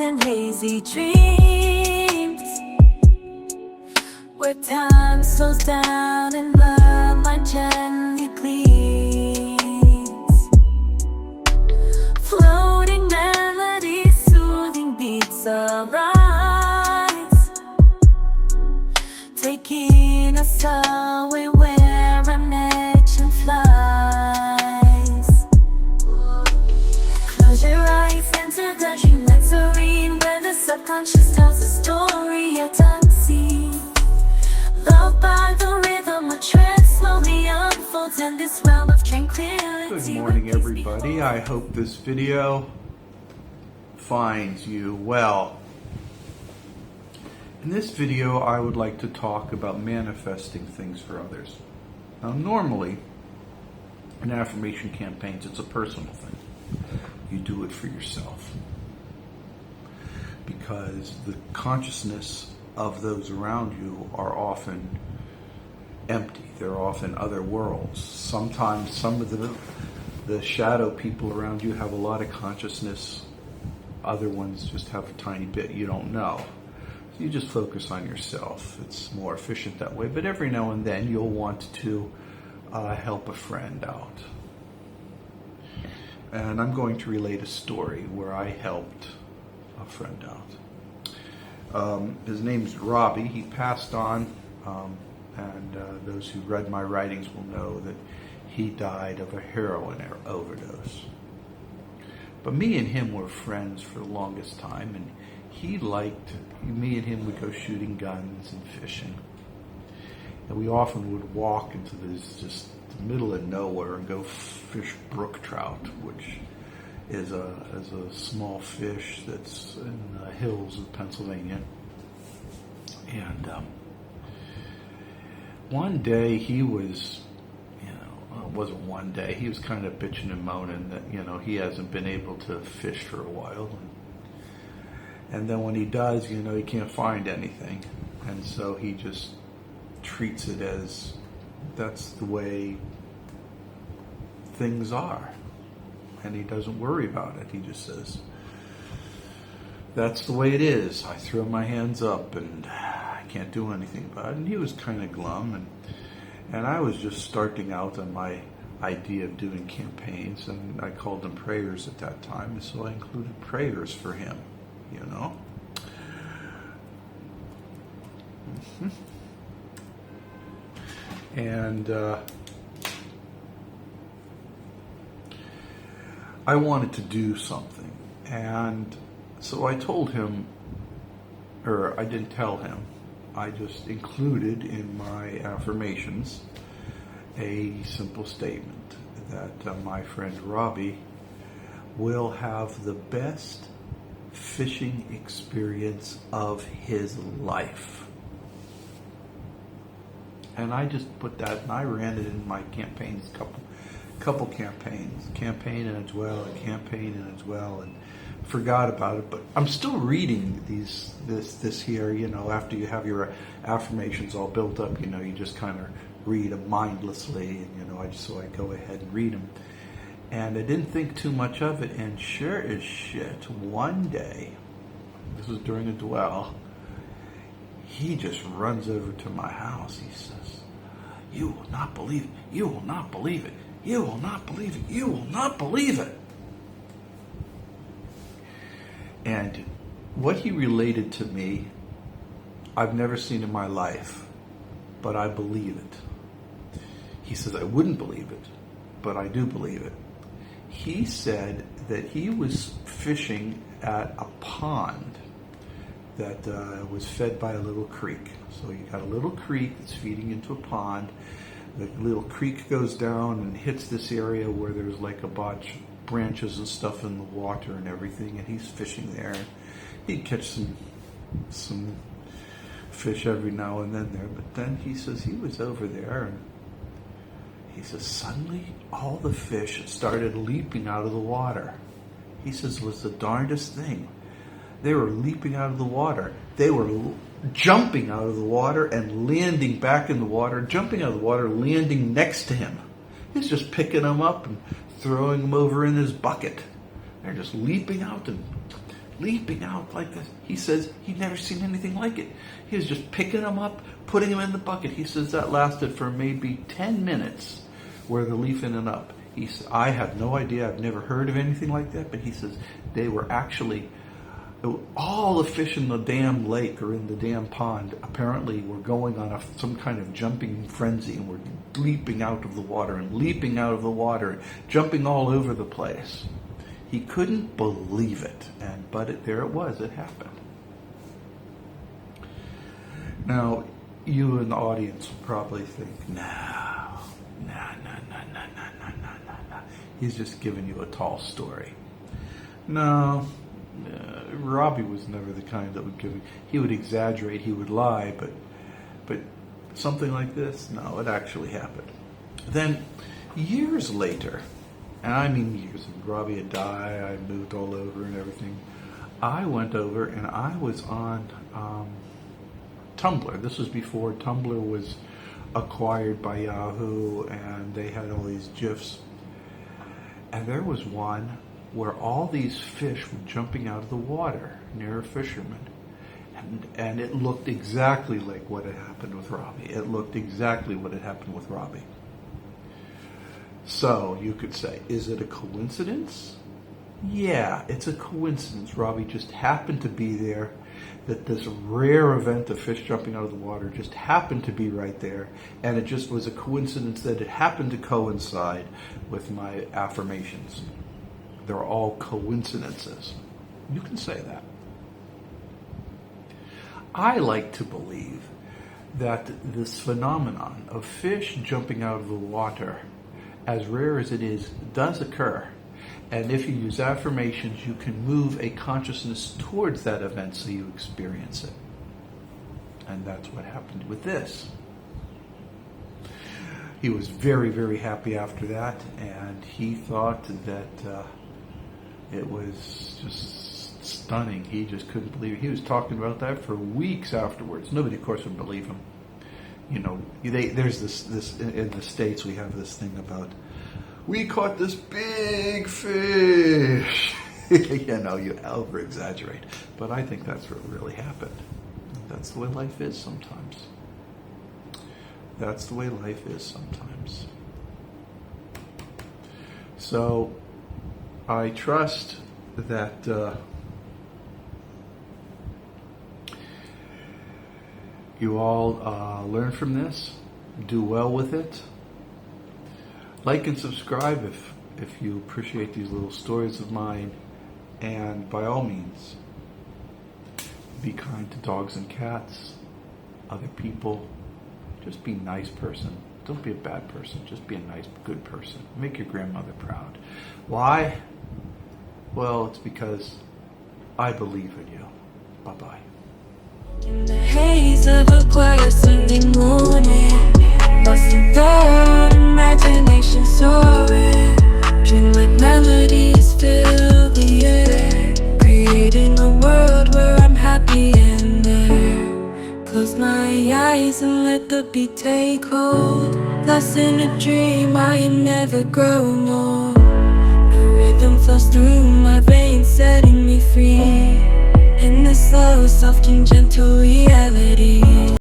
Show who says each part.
Speaker 1: and hazy dreams, where time slows down and the light gently gleams. Floating melodies, soothing beats arise, taking us away where imagination flies. Close your eyes, enter the dreamland serene, where the subconscious tells a story yet unseen. Loved by the rhythm, a trance slowly unfolds in this realm of tranquility.
Speaker 2: Good morning, everybody. I hope this video finds you well. In this video, I would like to talk about manifesting things for others. Now, normally, in affirmation campaigns, it's a personal thing. You do it for yourself. Because the consciousness of those around you are often empty. They're often other worlds. Sometimes some of the shadow people around you have a lot of consciousness. Other ones just have a tiny bit you don't know. So you just focus on yourself. It's more efficient that way. But every now and then you'll want to help a friend out. And I'm going to relate a story where I helped a friend out. His name's Robbie. He passed on, and those who read my writings will know that he died of a heroin overdose. But me and him were friends for the longest time, and me and him would go shooting guns and fishing. And we often would walk into this just the middle of nowhere and go fish brook trout, which is a small fish that's in the hills of Pennsylvania. And one day he was, it wasn't one day, he was kind of bitching and moaning that, he hasn't been able to fish for a while. And then when he does, he can't find anything. And so he just treats it as that's the way things are. And he doesn't worry about it. He just says, that's the way it is. I throw my hands up and I can't do anything about it. And he was kind of glum. And I was just starting out on my idea of doing campaigns. And I called them prayers at that time. And so I included prayers for him, And I wanted to do something, and so I told him, or I didn't tell him, I just included in my affirmations a simple statement that my friend Robbie will have the best fishing experience of his life. And I just put that, and I ran it in my campaigns, couple campaigns, campaign and as well, a campaign and as well, and forgot about it. But I'm still reading this here, after you have your affirmations all built up, you just kind of read them mindlessly, and so I go ahead and read them. And I didn't think too much of it, and sure as shit, one day, this was during a dwell, he just runs over to my house. He says, "You will not believe it. You will not believe it. You will not believe it. You will not believe it." And what he related to me, I've never seen in my life, but I believe it. He says, I wouldn't believe it, but I do believe it. He said that he was fishing at a pond that was fed by a little creek. So you got a little creek that's feeding into a pond. The little creek goes down and hits this area where there's like a bunch of branches and stuff in the water and everything, and he's fishing there. He'd catch some fish every now and then there, but then he says he was over there, and he says suddenly all the fish started leaping out of the water. He says it was the darndest thing. They were leaping out of the water. They were jumping out of the water and landing back in the water, jumping out of the water, landing next to him. He's just picking them up and throwing them over in his bucket. They're just leaping out and leaping out like this. He says he'd never seen anything like it. He was just picking them up, putting them in the bucket. He says that lasted for maybe 10 minutes where they're leaping it up. He said, I have no idea. I've never heard of anything like that. But he says they were actually, all the fish in the damn lake or in the damn pond apparently were going on some kind of jumping frenzy and were leaping out of the water and leaping out of the water, jumping all over the place. He couldn't believe it, but there it was. It happened. Now, you in the audience will probably think, no. He's just giving you a tall story. No, Robbie was never the kind that would give. He would exaggerate. He would lie, but something like this, no, it actually happened. Then, years later. And I mean years. Robbie had died. I moved all over and everything. I went over and I was on Tumblr. This was before Tumblr was acquired by Yahoo, and they had all these GIFs. And there was one where all these fish were jumping out of the water near a fisherman. And it looked exactly like what had happened with Robbie. It looked exactly what had happened with Robbie. So you could say, is it a coincidence? Yeah, it's a coincidence. Robbie just happened to be there, that this rare event of fish jumping out of the water just happened to be right there, and it just was a coincidence that it happened to coincide with my affirmations. They're all coincidences. You can say that. I like to believe that this phenomenon of fish jumping out of the water, as rare as it is, does occur. And if you use affirmations, you can move a consciousness towards that event so you experience it. And that's what happened with this. He was very, very happy after that, and he thought that it was just stunning. He just couldn't believe it. He was talking about that for weeks afterwards. Nobody, of course, would believe him. You know, there's this in the States, we have this thing about, we caught this big fish. You know, you over exaggerate. But I think that's what really happened. That's the way life is sometimes. That's the way life is sometimes. So, I trust that you all learn from this, do well with it. Like and subscribe if you appreciate these little stories of mine. And by all means, be kind to dogs and cats, other people. Just be a nice person. Don't be a bad person. Just be a nice, good person. Make your grandmother proud. Why? Well, it's because I believe in you. Bye-bye.
Speaker 1: In the haze of a quiet Sunday morning, lost in thought, imagination soaring, dreamlike melodies fill the air, creating a world where I'm happy in there. Close my eyes and let the beat take hold, lost in a dream, I am never growing old. The rhythm flows through my veins, setting me free in this slow, soft and gentle reality.